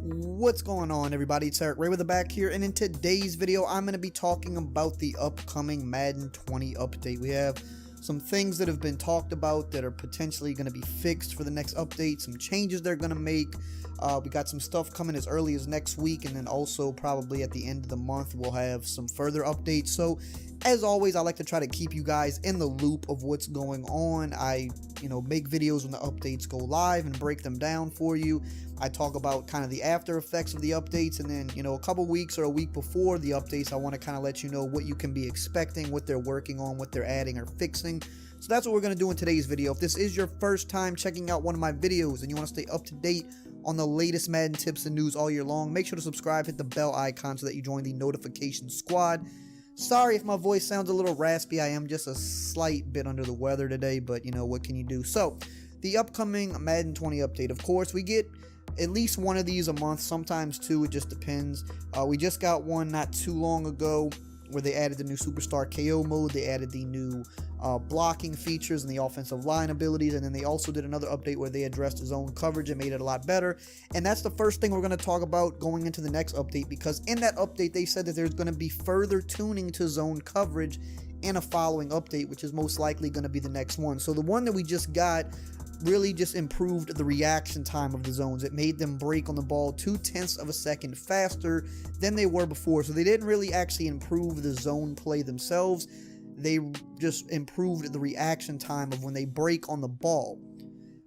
What's going on, everybody? It's EricRayweather back here, and in today's video I'm going to be talking about the upcoming Madden 20 update. We have some things that have been talked about that are potentially going to be fixed for the next update, some changes they're going to make. We got some stuff coming as early as next week, and then also probably at the end of the month we'll have some further updates. So as always, I like to try to keep you guys in the loop of what's going on. I make videos when the updates go live and break them down for you. I talk about kind of the after effects of the updates, and then a couple weeks or a week before the updates I want to kind of let you know what you can be expecting, what they're working on, what they're adding or fixing. So that's what we're going to do in today's video. If this is your first time checking out one of my videos and you want to stay up to date on the latest Madden tips and news all year long, make sure to subscribe, hit the bell icon so that you join the notification squad. Sorry if my voice sounds a little raspy. I am just a slight bit under the weather today, but what can you do? So the upcoming Madden 20 update, of course, we get at least one of these a month, sometimes two, it just depends. We just got one not too long ago where they added the new Superstar KO mode, they added the new blocking features and the offensive line abilities, and then they also did another update where they addressed zone coverage and made it a lot better. And that's the first thing we're going to talk about going into the next update, because in that update they said that there's going to be further tuning to zone coverage in a following update, which is most likely going to be the next one. So the one that we just got really just improved the reaction time of the zones. It made them break on the ball 0.2 of a second faster than they were before. So they didn't really actually improve the zone play themselves. They just improved the reaction time of when they break on the ball,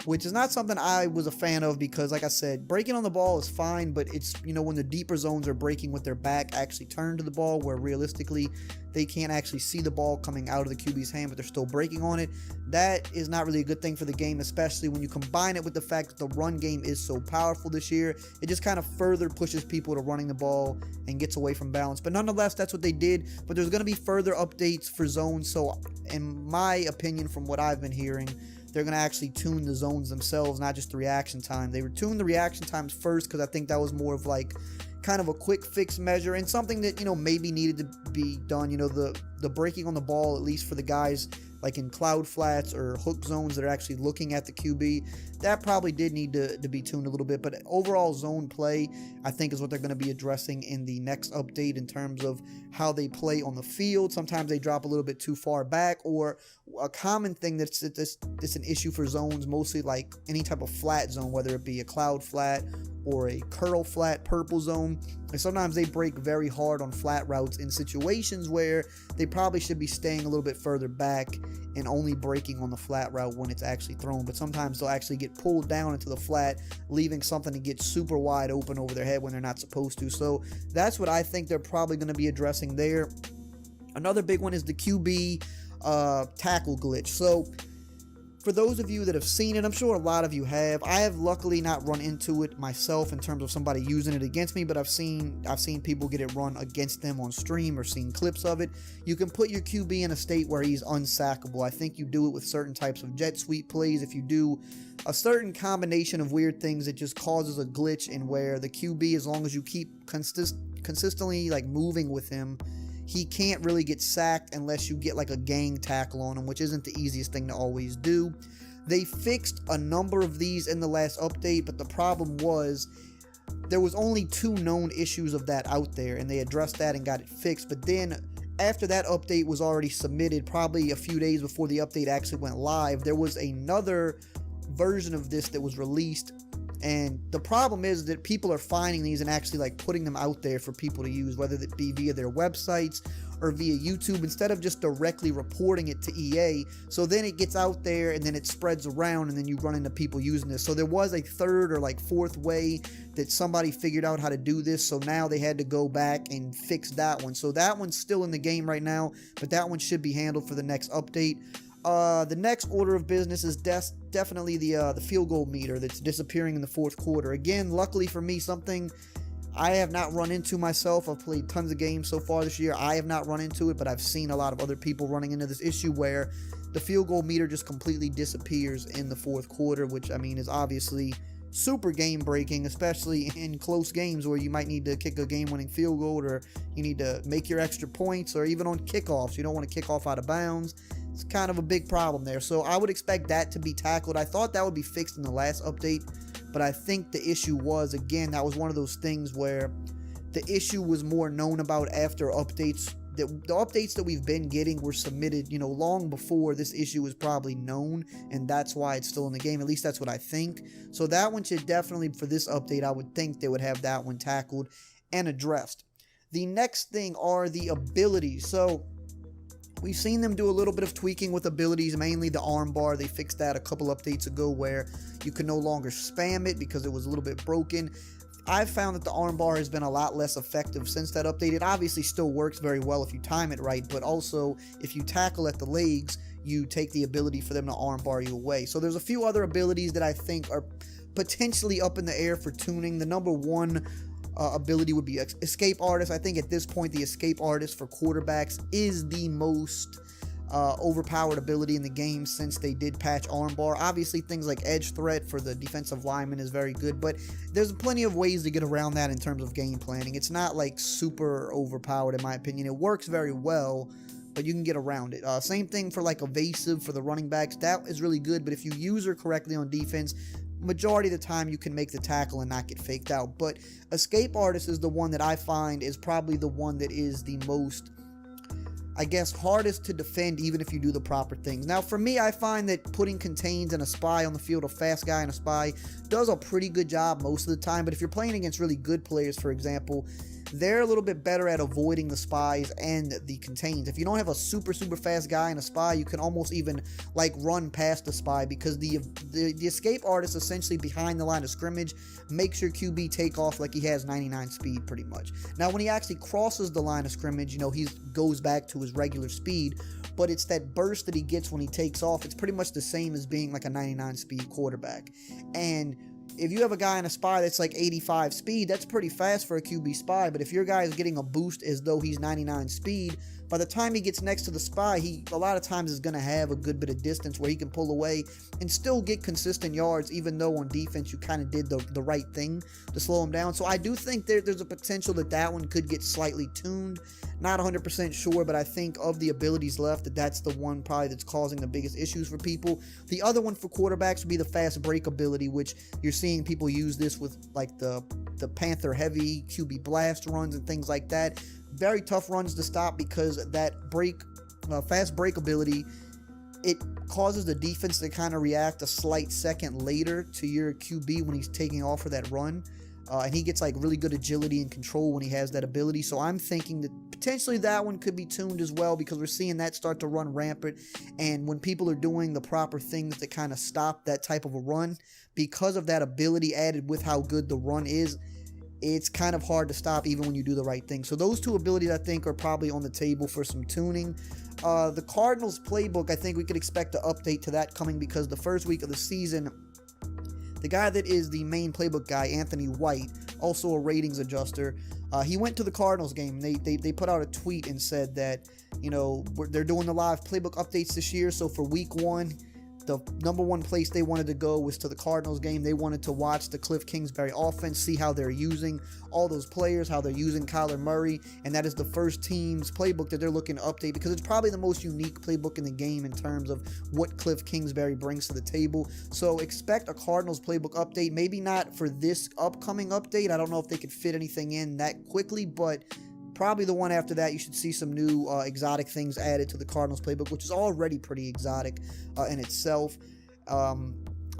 which is not something I was a fan of, because like I said, breaking on the ball is fine, but it's when the deeper zones are breaking with their back actually turned to the ball, where realistically they can't actually see the ball coming out of the QB's hand, but they're still breaking on it. That is not really a good thing for the game, especially when you combine it with the fact that the run game is so powerful this year. It just kind of further pushes people to running the ball and gets away from balance. But nonetheless, that's what they did. But there's going to be further updates for zones. So in my opinion, from what I've been hearing, they're going to actually tune the zones themselves, not just the reaction time. They were tuning the reaction times first because I think that was more of like kind of a quick fix measure and something that maybe needed to be done. The breaking on the ball, at least for the guys like in cloud flats or hook zones that are actually looking at the QB, that probably did need to be tuned a little bit. But overall zone play, I think, is what they're going to be addressing in the next update in terms of how they play on the field. Sometimes they drop a little bit too far back, or a common thing that's an issue for zones, mostly like any type of flat zone, whether it be a cloud flat or a curl flat purple zone. And sometimes they break very hard on flat routes in situations where they probably should be staying a little bit further back and only breaking on the flat route when it's actually thrown. But sometimes they'll actually get pulled down into the flat, leaving something to get super wide open over their head when they're not supposed to. So that's what I think they're probably going to be addressing there. Another big one is the QB tackle glitch. So for those of you that have seen it, I'm sure a lot of you have. I have luckily not run into it myself in terms of somebody using it against me, but I've seen people get it run against them on stream or seen clips of it. You can put your QB in a state where he's unsackable. I think you do it with certain types of jet sweep plays. If you do a certain combination of weird things, it just causes a glitch in where the QB, as long as you keep consistently like moving with him, he can't really get sacked unless you get like a gang tackle on him, which isn't the easiest thing to always do. They fixed a number of these in the last update, but the problem was there was only 2 known issues of that out there, and they addressed that and got it fixed. But then after that update was already submitted, probably a few days before the update actually went live, there was another version of this that was released. And the problem is that people are finding these and actually like putting them out there for people to use, whether it be via their websites or via YouTube, instead of just directly reporting it to EA. So then it gets out there and then it spreads around, and then you run into people using this. So there was a third or like fourth way that somebody figured out how to do this. So now they had to go back and fix that one. So that one's still in the game right now, but that one should be handled for the next update. The next order of business is definitely the field goal meter that's disappearing in the fourth quarter. Again, luckily for me, something I have not run into myself. I've played tons of games so far this year. I have not run into it, but I've seen a lot of other people running into this issue where the field goal meter just completely disappears in the fourth quarter, which I mean is obviously super game breaking, especially in close games where you might need to kick a game-winning field goal, or you need to make your extra points, or even on kickoffs. You don't want to kick off out of bounds. It's kind of a big problem there. So I would expect that to be tackled. I thought that would be fixed in the last update, but I think the issue was, again, that was one of those things where the issue was more known about after updates. The updates that we've been getting were submitted, long before this issue was probably known, and that's why it's still in the game. At least that's what I think. So that one should definitely, for this update, I would think they would have that one tackled and addressed. The next thing are the abilities. So we've seen them do a little bit of tweaking with abilities, mainly the armbar. They fixed that a couple updates ago where you can no longer spam it because it was a little bit broken. I've found that the armbar has been a lot less effective since that update. It obviously still works very well if you time it right, but also if you tackle at the legs, you take the ability for them to armbar you away. So there's a few other abilities that I think are potentially up in the air for tuning. The number one ability would be Escape Artist. I think at this point, the Escape Artist for quarterbacks is the most overpowered ability in the game since they did patch armbar. Obviously, things like Edge Threat for the defensive lineman is very good, but there's plenty of ways to get around that in terms of game planning. It's not like super overpowered in my opinion. It works very well, but you can get around it. Same thing for like Evasive for the running backs. That is really good, but if you use her correctly on defense, majority of the time you can make the tackle and not get faked out. But Escape Artist is the one that I find is probably the one that is the most, I guess, hardest to defend even if you do the proper things. Now for me, I find that putting Contains and a Spy on the field, a fast guy and a Spy, does a pretty good job most of the time. But if you're playing against really good players, for example, they're a little bit better at avoiding the Spies and the Contains. If you don't have a super fast guy and a Spy, you can almost even like run past the Spy, because the Escape Artist essentially behind the line of scrimmage makes your QB take off like he has 99 speed pretty much. Now when he actually crosses the line of scrimmage, he goes back to his regular speed, but it's that burst that he gets when he takes off. It's pretty much the same as being like a 99 speed quarterback. And if you have a guy in a Spy that's like 85 speed, that's pretty fast for a QB Spy. But if your guy is getting a boost as though he's 99 speed, by the time he gets next to the Spy, he a lot of times is going to have a good bit of distance where he can pull away and still get consistent yards, even though on defense you kind of did the right thing to slow him down. So I do think there's a potential that one could get slightly tuned. Not 100% sure, but I think of the abilities left, that's the one probably that's causing the biggest issues for people. The other one for quarterbacks would be the fast break ability, which you're seeing people use this with like the Panther Heavy, QB Blast runs and things like that. Very tough runs to stop because that fast break ability, it causes the defense to kind of react a slight second later to your QB when he's taking off for that run. And he gets like really good agility and control when he has that ability. So I'm thinking that potentially that one could be tuned as well, because we're seeing that start to run rampant. And when people are doing the proper things to kind of stop that type of a run, because of that ability added with how good the run is, it's kind of hard to stop even when you do the right thing. So those two abilities I think are probably on the table for some tuning. The Cardinals playbook, I think we could expect an update to that coming, because the first week of the season, the guy that is the main playbook guy, Anthony White, also a ratings adjuster, he went to the Cardinals game. They put out a tweet and said that, they're doing the live playbook updates this year. So for week 1, the number one place they wanted to go was to the Cardinals game. They wanted to watch the Cliff Kingsbury offense, see how they're using all those players, how they're using Kyler Murray, and that is the first team's playbook that they're looking to update, because it's probably the most unique playbook in the game in terms of what Cliff Kingsbury brings to the table. So expect a Cardinals playbook update, maybe not for this upcoming update. I don't know if they could fit anything in that quickly, but probably the one after that, you should see some new exotic things added to the Cardinals playbook, which is already pretty exotic in itself.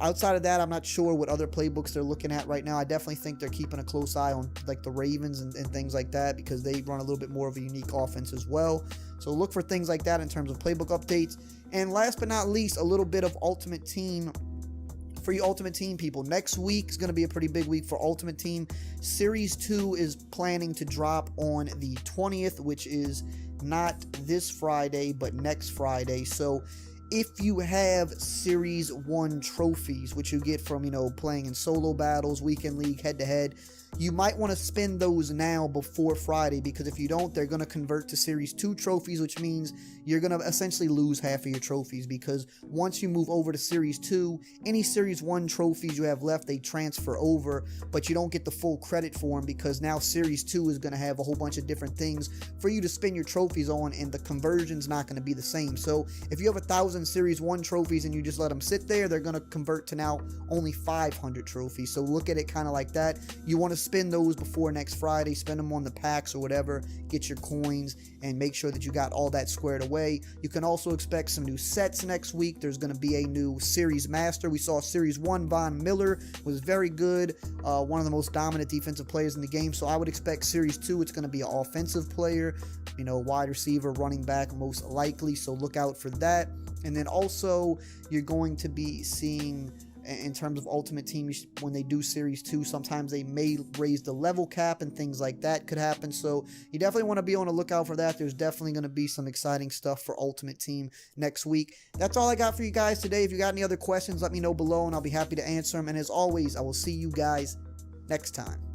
Outside of that, I'm not sure what other playbooks they're looking at right now. I definitely think they're keeping a close eye on like the Ravens and things like that, because they run a little bit more of a unique offense as well. So look for things like that in terms of playbook updates. And last but not least, a little bit of Ultimate Team for you Ultimate Team people. Next week is going to be a pretty big week for Ultimate Team. Series 2 is planning to drop on the 20th, which is not this Friday, but next Friday. So if you have Series 1 trophies, which you get from, playing in solo battles, weekend league, head-to-head, you might want to spend those now before Friday, because if you don't, they're going to convert to Series 2 trophies, which means you're going to essentially lose half of your trophies, because once you move over to Series 2, any Series 1 trophies you have left, they transfer over, but you don't get the full credit for them, because now Series 2 is going to have a whole bunch of different things for you to spend your trophies on, and the conversion's not going to be the same. So if you have 1,000 Series 1 trophies and you just let them sit there, they're going to convert to now only 500 trophies. So look at it kind of like that. You want to spend those before next Friday, spend them on the packs or whatever, get your coins, and make sure that you got all that squared away. You can also expect some new sets next week. There's going to be a new Series Master. We saw Series 1 Von Miller was very good, one of the most dominant defensive players in the game. So I would expect Series 2, it's going to be an offensive player, you know, wide receiver, running back most likely. So look out for that. And then also you're going to be seeing, in terms of Ultimate Team, when they do Series 2, sometimes they may raise the level cap and things like that could happen. So you definitely want to be on the lookout for that. There's definitely going to be some exciting stuff for Ultimate Team next week. That's all I got for you guys today. If you got any other questions, let me know below and I'll be happy to answer them. And as always, I will see you guys next time.